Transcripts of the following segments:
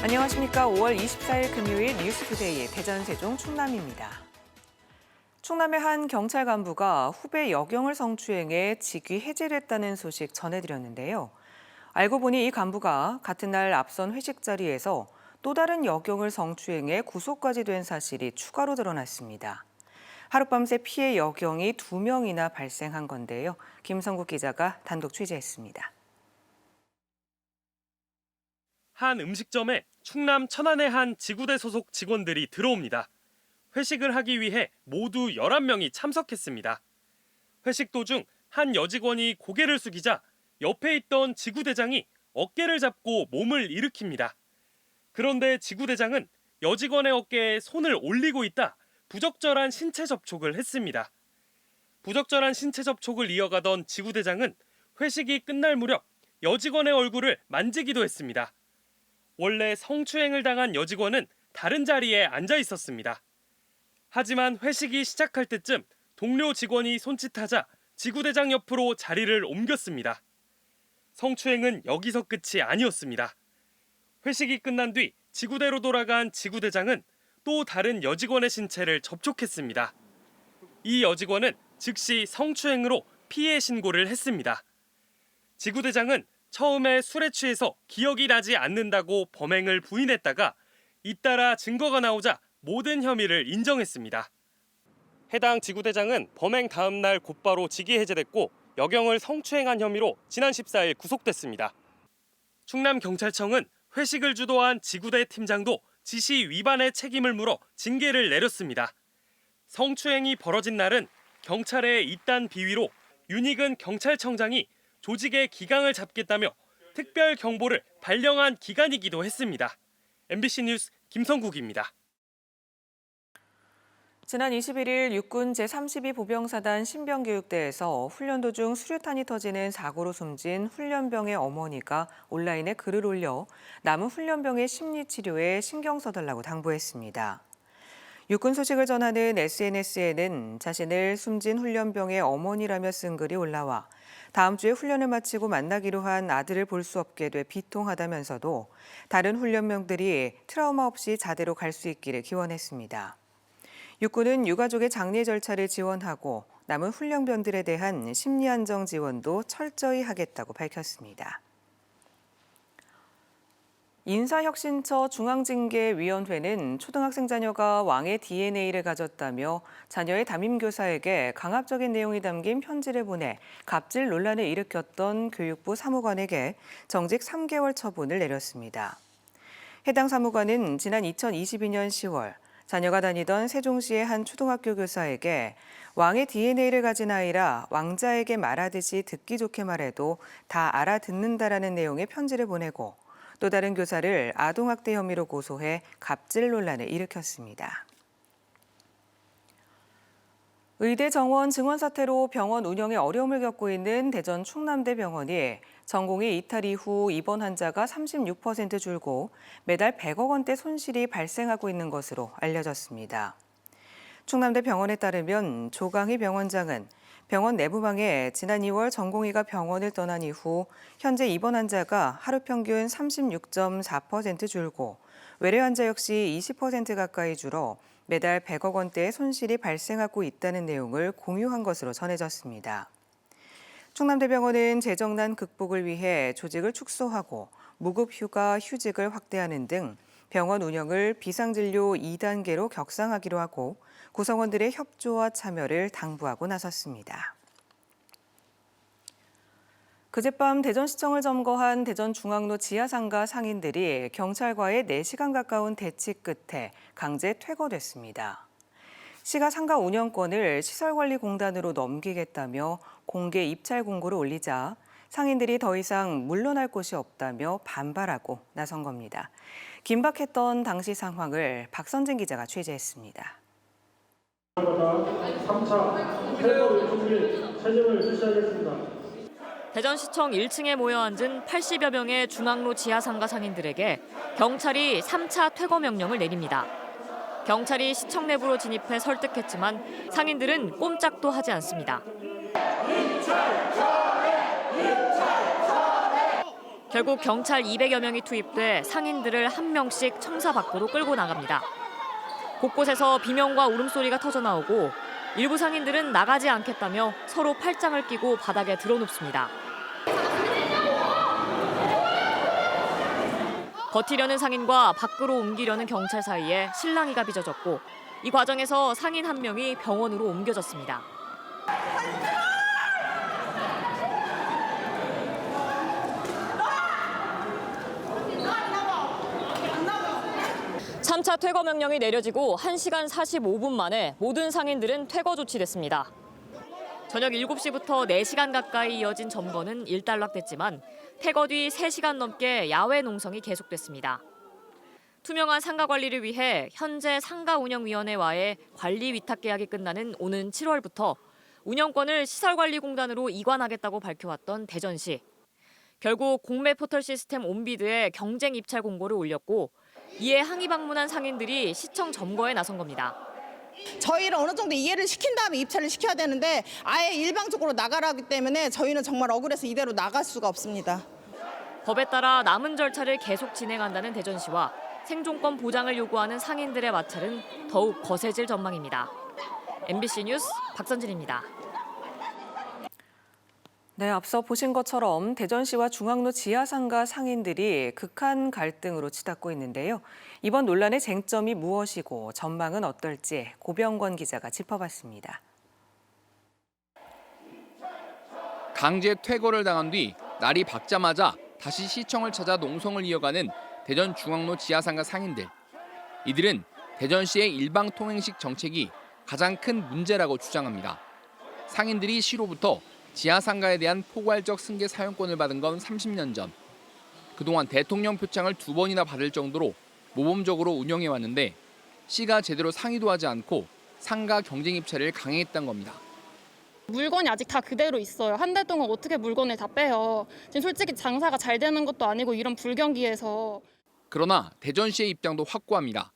안녕하십니까. 5월 24일 금요일 뉴스투데이의 대전, 세종, 충남입니다. 충남의 한 경찰 간부가 후배 여경을 성추행해 직위 해제됐다는 소식 전해드렸는데요. 알고 보니 이 간부가 같은 날 앞선 회식 자리에서 또 다른 여경을 성추행해 구속까지 된 사실이 추가로 드러났습니다. 하룻밤새 피해 여경이 2명이나 발생한 건데요. 김성국 기자가 단독 취재했습니다. 한 음식점에 충남 천안의 한 지구대 소속 직원들이 들어옵니다. 회식을 하기 위해 모두 11명이 참석했습니다. 회식 도중 한 여직원이 고개를 숙이자 옆에 있던 지구대장이 어깨를 잡고 몸을 일으킵니다. 그런데 지구대장은 여직원의 어깨에 손을 올리고 있다 부적절한 신체 접촉을 했습니다. 부적절한 신체 접촉을 이어가던 지구대장은 회식이 끝날 무렵 여직원의 얼굴을 만지기도 했습니다. 원래 성추행을 당한 여직원은 다른 자리에 앉아 있었습니다. 하지만 회식이 시작할 때쯤 동료 직원이 손짓하자 지구대장 옆으로 자리를 옮겼습니다. 성추행은 여기서 끝이 아니었습니다. 회식이 끝난 뒤 지구대로 돌아간 지구대장은 또 다른 여직원의 신체를 접촉했습니다. 이 여직원은 즉시 성추행으로 피해 신고를 했습니다. 지구대장은 처음에 술에 취해서 기억이 나지 않는다고 범행을 부인했다가 잇따라 증거가 나오자 모든 혐의를 인정했습니다. 해당 지구대장은 범행 다음 날 곧바로 직위 해제됐고 여경을 성추행한 혐의로 지난 14일 구속됐습니다. 충남경찰청은 회식을 주도한 지구대 팀장도 지시 위반의 책임을 물어 징계를 내렸습니다. 성추행이 벌어진 날은 경찰의 이딴 비위로 윤익은 경찰청장이 조직의 기강을 잡겠다며 특별 경보를 발령한 기간이기도 했습니다. MBC 뉴스 김성국입니다. 지난 21일 육군 제32보병사단 신병교육대에서 훈련 도중 수류탄이 터지는 사고로 숨진 훈련병의 어머니가 온라인에 글을 올려 남은 훈련병의 심리치료에 신경 써달라고 당부했습니다. 육군 소식을 전하는 SNS에는 자신을 숨진 훈련병의 어머니라며 쓴 글이 올라와 다음 주에 훈련을 마치고 만나기로 한 아들을 볼 수 없게 돼 비통하다면서도 다른 훈련병들이 트라우마 없이 자대로 갈 수 있기를 기원했습니다. 육군은 유가족의 장례 절차를 지원하고 남은 훈련병들에 대한 심리안정 지원도 철저히 하겠다고 밝혔습니다. 인사혁신처 중앙징계위원회는 초등학생 자녀가 왕의 DNA를 가졌다며 자녀의 담임교사에게 강압적인 내용이 담긴 편지를 보내 갑질 논란을 일으켰던 교육부 사무관에게 정직 3개월 처분을 내렸습니다. 해당 사무관은 지난 2022년 10월 자녀가 다니던 세종시의 한 초등학교 교사에게 왕의 DNA를 가진 아이라 왕자에게 말하듯이 듣기 좋게 말해도 다 알아듣는다라는 내용의 편지를 보내고 또 다른 교사를 아동학대 혐의로 고소해 갑질 논란을 일으켰습니다. 의대 정원 증원 사태로 병원 운영에 어려움을 겪고 있는 대전 충남대병원이 전공의 이탈 이후 입원 환자가 36% 줄고 매달 100억 원대 손실이 발생하고 있는 것으로 알려졌습니다. 충남대병원에 따르면 조강희 병원장은 병원 내부방에 지난 2월 전공의가 병원을 떠난 이후 현재 입원 환자가 하루 평균 36.4% 줄고 외래 환자 역시 20% 가까이 줄어 매달 100억 원대의 손실이 발생하고 있다는 내용을 공유한 것으로 전해졌습니다. 충남대병원은 재정난 극복을 위해 조직을 축소하고 무급휴가, 휴직을 확대하는 등 병원 운영을 비상진료 2단계로 격상하기로 하고 구성원들의 협조와 참여를 당부하고 나섰습니다. 그젯밤 대전시청을 점거한 대전중앙로 지하상가 상인들이 경찰과의 4시간 가까운 대치 끝에 강제 퇴거됐습니다. 시가 상가 운영권을 시설관리공단으로 넘기겠다며 공개 입찰 공고를 올리자 상인들이 더 이상 물러날 곳이 없다며 반발하고 나선 겁니다. 긴박했던 당시 상황을 박선진 기자가 취재했습니다. 3차 퇴거 요청 및 체증을 실시하겠습니다. 대전시청 1층에 모여 앉은 80여 명의 중앙로 지하상가 상인들에게 경찰이 3차 퇴거 명령을 내립니다. 경찰이 시청 내부로 진입해 설득했지만 상인들은 꼼짝도 하지 않습니다. 결국 경찰 200여 명이 투입돼 상인들을 한 명씩 청사 밖으로 끌고 나갑니다. 곳곳에서 비명과 울음소리가 터져나오고 일부 상인들은 나가지 않겠다며 서로 팔짱을 끼고 바닥에 드러눕습니다. 버티려는 상인과 밖으로 옮기려는 경찰 사이에 실랑이가 빚어졌고 이 과정에서 상인 한 명이 병원으로 옮겨졌습니다. 삼 차 퇴거 명령이 내려지고 1시간 45분 만에 모든 상인들은 퇴거 조치됐습니다. 저녁 7시부터 4시간 가까이 이어진 점거는 일단락됐지만 퇴거 뒤 3시간 넘게 야외 농성이 계속됐습니다. 투명한 상가 관리를 위해 현재 상가운영위원회와의 관리 위탁 계약이 끝나는 오는 7월부터 운영권을 시설관리공단으로 이관하겠다고 밝혀왔던 대전시. 결국 공매 포털 시스템 온비드에 경쟁 입찰 공고를 올렸고 이에 항의 방문한 상인들이 시청 점거에 나선 겁니다. 저희를 어느 정도 이해를 시킨 다음에 입찰을 시켜야 되는데 아예 일방적으로 나가라기 때문에 저희는 정말 억울해서 이대로 나갈 수가 없습니다. 법에 따라 남은 절차를 계속 진행한다는 대전시와 생존권 보장을 요구하는 상인들의 마찰은 더욱 거세질 전망입니다. MBC 뉴스 박선진입니다. 네, 앞서 보신 것처럼 대전시와 중앙로 지하상가 상인들이 극한 갈등으로 치닫고 있는데요. 이번 논란의 쟁점이 무엇이고 전망은 어떨지 고병권 기자가 짚어봤습니다. 강제 퇴거를 당한 뒤 날이 밝자마자 다시 시청을 찾아 농성을 이어가는 대전 중앙로 지하상가 상인들. 이들은 대전시의 일방통행식 정책이 가장 큰 문제라고 주장합니다. 상인들이 시로부터 지하상가에 대한 포괄적 승계 사용권을 받은 건 30년 전. 그동안 대통령 표창을 2번이나 받을 정도로 모범적으로 운영해왔는데 시가 제대로 상의도 하지 않고 상가 경쟁 입찰을 강행했던 겁니다. 물건이 아직 다 그대로 있어요. 한 달 동안 어떻게 물건을 다 빼요. 지금 솔직히 장사가 잘 되는 것도 아니고 이런 불경기에서. 그러나 대전시의 입장도 확고합니다.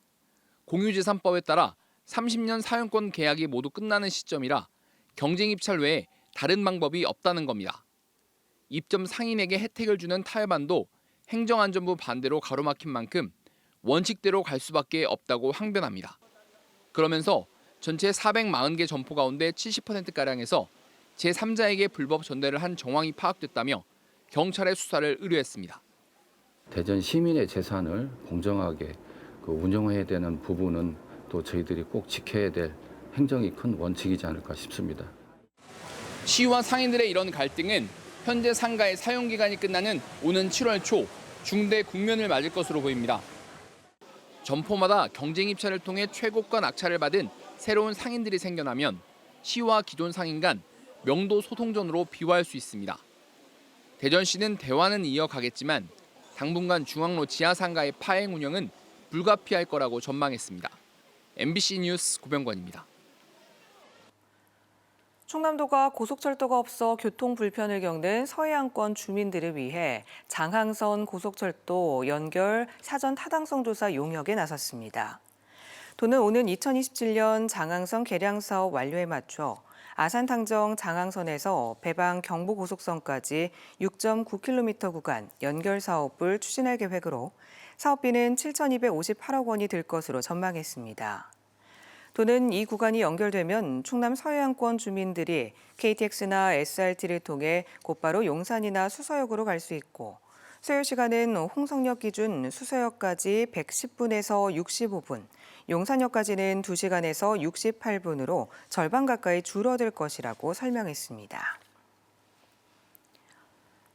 공유재산법에 따라 30년 사용권 계약이 모두 끝나는 시점이라 경쟁 입찰 외에 다른 방법이 없다는 겁니다. 입점 상인에게 혜택을 주는 타협안도 행정안전부 반대로 가로막힌 만큼 원칙대로 갈 수밖에 없다고 항변합니다. 그러면서 전체 440개 점포 가운데 70%가량에서 제3자에게 불법 전대를 한 정황이 파악됐다며 경찰에 수사를 의뢰했습니다. 대전 시민의 재산을 공정하게 운영해야 되는 부분은 또 저희들이 꼭 지켜야 될 행정이 큰 원칙이지 않을까 싶습니다. 시와 상인들의 이런 갈등은 현재 상가의 사용 기간이 끝나는 오는 7월 초 중대 국면을 맞을 것으로 보입니다. 점포마다 경쟁 입찰을 통해 최고가 낙찰을 받은 새로운 상인들이 생겨나면 시와 기존 상인 간 명도 소송전으로 비화할 수 있습니다. 대전시는 대화는 이어가겠지만 당분간 중앙로 지하상가의 파행 운영은 불가피할 거라고 전망했습니다. MBC 뉴스 고병권입니다. 충남도가 고속철도가 없어 교통 불편을 겪는 서해안권 주민들을 위해 장항선 고속철도 연결 사전 타당성 조사 용역에 나섰습니다. 도는 오는 2027년 장항선 개량 사업 완료에 맞춰 아산탕정 장항선에서 배방 경부고속선까지 6.9km 구간 연결 사업을 추진할 계획으로 사업비는 7,258억 원이 들 것으로 전망했습니다. 도는 이 구간이 연결되면 충남 서해안권 주민들이 KTX나 SRT를 통해 곧바로 용산이나 수서역으로 갈 수 있고 소요 시간은 홍성역 기준 수서역까지 110분에서 65분, 용산역까지는 2시간에서 68분으로 절반 가까이 줄어들 것이라고 설명했습니다.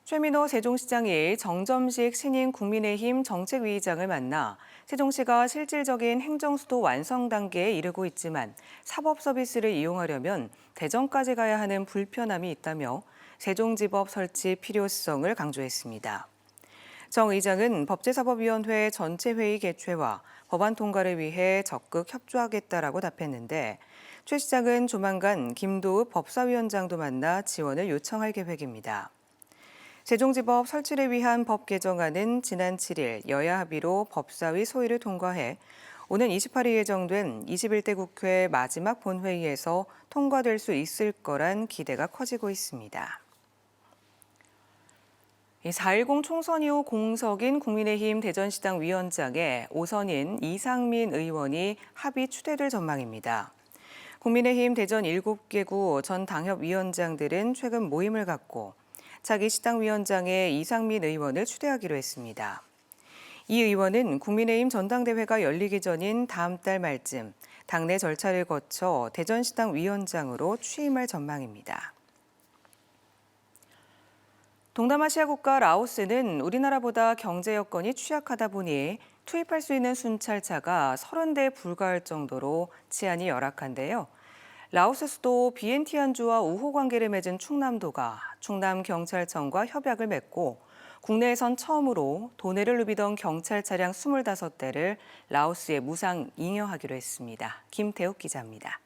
최민호 세종시장이 정점식 신임 국민의힘 정책위의장을 만나 세종시가 실질적인 행정수도 완성 단계에 이르고 있지만 사법 서비스를 이용하려면 대전까지 가야 하는 불편함이 있다며 세종지법 설치 필요성을 강조했습니다. 정 의장은 법제사법위원회 전체 회의 개최와 법안 통과를 위해 적극 협조하겠다라고 답했는데 최 시장은 조만간 김도읍 법사위원장도 만나 지원을 요청할 계획입니다. 세종지법 설치를 위한 법 개정안은 지난 7일 여야 합의로 법사위 소위를 통과해 오는 28일 예정된 21대 국회 마지막 본회의에서 통과될 수 있을 거란 기대가 커지고 있습니다. 4.10 총선 이후 공석인 국민의힘 대전시당 위원장에 5선인 이상민 의원이 합의 추대될 전망입니다. 국민의힘 대전 7개구 전 당협위원장들은 최근 모임을 갖고 차기 시당 위원장에 이상민 의원을 추대하기로 했습니다. 이 의원은 국민의힘 전당대회가 열리기 전인 다음 달 말쯤 당내 절차를 거쳐 대전시당 위원장으로 취임할 전망입니다. 동남아시아 국가 라오스는 우리나라보다 경제 여건이 취약하다 보니 투입할 수 있는 순찰차가 30대에 불과할 정도로 치안이 열악한데요. 라오스 수도 비엔티안주와 우호 관계를 맺은 충남도가 충남경찰청과 협약을 맺고 국내에선 처음으로 도내를 누비던 경찰 차량 25대를 라오스에 무상 잉여하기로 했습니다. 김태욱 기자입니다.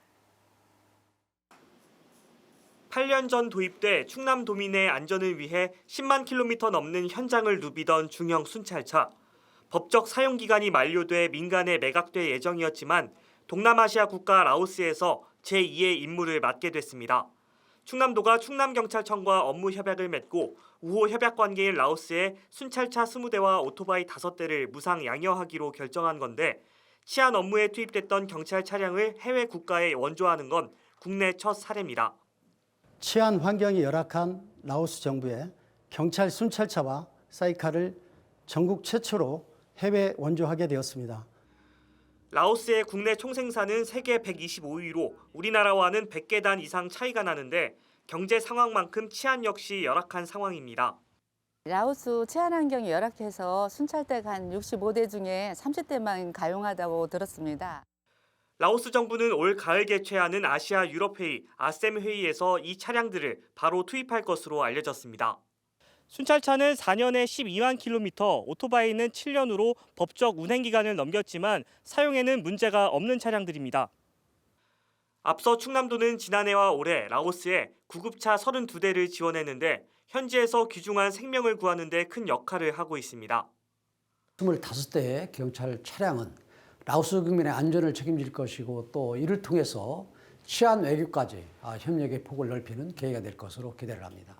8년 전 도입돼 충남도민의 안전을 위해 10만 킬로미터 넘는 현장을 누비던 중형 순찰차. 법적 사용 기간이 만료돼 민간에 매각될 예정이었지만 동남아시아 국가 라오스에서 제2의 임무를 맡게 됐습니다. 충남도가 충남경찰청과 업무 협약을 맺고 우호 협약 관계인 라오스에 순찰차 20대와 오토바이 5대를 무상 양여하기로 결정한 건데 치안 업무에 투입됐던 경찰 차량을 해외 국가에 원조하는 건 국내 첫 사례입니다. 치안 환경이 열악한 라오스 정부의 경찰 순찰차와 사이카를 전국 최초로 해외 원조하게 되었습니다. 라오스의 국내 총생산은 세계 125위로 우리나라와는 100개 단 이상 차이가 나는데 경제 상황만큼 치안 역시 열악한 상황입니다. 라오스 치안 환경이 열악해서 순찰대가 한 65대 중에 30대만 가용하다고 들었습니다. 라오스 정부는 올 가을 개최하는 아시아 유럽 회의, 아셈 회의에서 이 차량들을 바로 투입할 것으로 알려졌습니다. 순찰차는 4년에 12만 킬로미터, 오토바이는 7년으로 법적 운행 기간을 넘겼지만 사용에는 문제가 없는 차량들입니다. 앞서 충남도는 지난해와 올해 라오스에 구급차 32대를 지원했는데 현지에서 귀중한 생명을 구하는 데 큰 역할을 하고 있습니다. 25대의 경찰 차량은 라오스 국민의 안전을 책임질 것이고 또 이를 통해서 치안 외교까지 협력의 폭을 넓히는 계기가 될 것으로 기대를 합니다.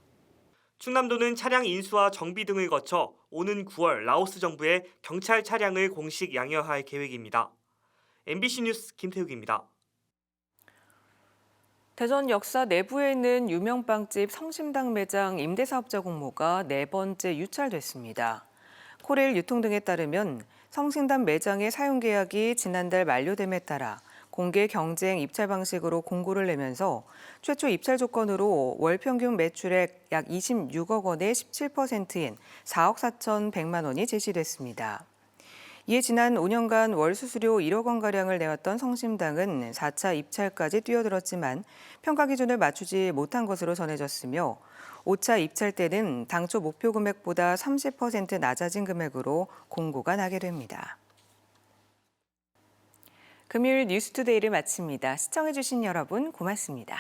충남도는 차량 인수와 정비 등을 거쳐 오는 9월 라오스 정부에 경찰 차량을 공식 양여할 계획입니다. MBC 뉴스 김태욱입니다. 대전 역사 내부에 있는 유명 빵집 성심당 매장 임대사업자 공모가 4번째 유찰됐습니다. 코레일 유통 등에 따르면 성심당 매장의 사용 계약이 지난달 만료됨에 따라 공개 경쟁 입찰 방식으로 공고를 내면서 최초 입찰 조건으로 월 평균 매출액 약 26억 원의 17%인 4억 4,100만 원이 제시됐습니다. 이에 지난 5년간 월 수수료 1억 원가량을 내왔던 성심당은 4차 입찰까지 뛰어들었지만 평가 기준을 맞추지 못한 것으로 전해졌으며 5차 입찰 때는 당초 목표 금액보다 30% 낮아진 금액으로 공고가 나게 됩니다. 금요일 뉴스투데이를 마칩니다. 시청해주신 여러분 고맙습니다.